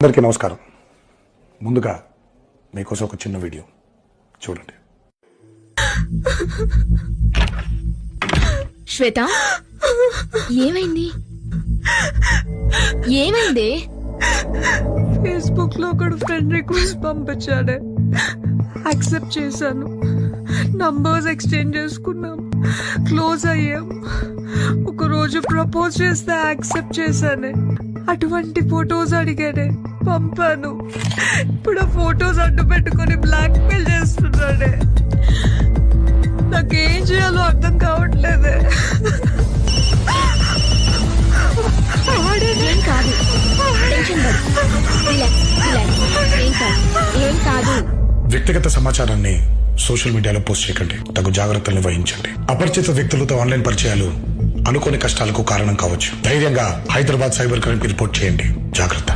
అందరికీ నమస్కారం. ముందుగా మీకోసం ఒక చిన్న వీడియో చూడండి. శ్వేత, ఏమైంది? ఏమైంది? ఫేస్బుక్ లో ఒకడు ఫ్రెండ్ రిక్వెస్ట్ పంపించాడే, యాక్సెప్ట్ చేశాను. నంబర్స్ ఎక్స్చేంజ్ చేసుకున్నాం, క్లోజ్ అయ్యాం. ఒక రోజు ప్రపోజ్ చేస్తే యాక్సెప్ట్ చేశానే. అటువంటి ఫొటోస్ అడిగాడే, పంపాను. ఇప్పుడు ఆ ఫొటోస్ అడ్డు పెట్టుకుని బ్లాక్ మెయిల్ చేస్తున్నాడే. నాకేం చేయాలో అర్థం కావట్లేదే. ఏం కాదు, టెన్షన్ పడు. Relax, relax. ఏం కాదు. వ్యక్తిగత సమాచారాన్ని సోషల్ మీడియాలో పోస్ట్ చేయకండి. తగు జాగ్రత్తలు వహించండి. అపరిచిత వ్యక్తులతో ఆన్లైన్ పరిచయాలు అనుకోని కష్టాలకు కారణం కావచ్చు. ధైర్యంగా హైదరాబాద్ సైబర్ క్రైమ్ కి రిపోర్ట్ చేయండి. జాగ్రత్త.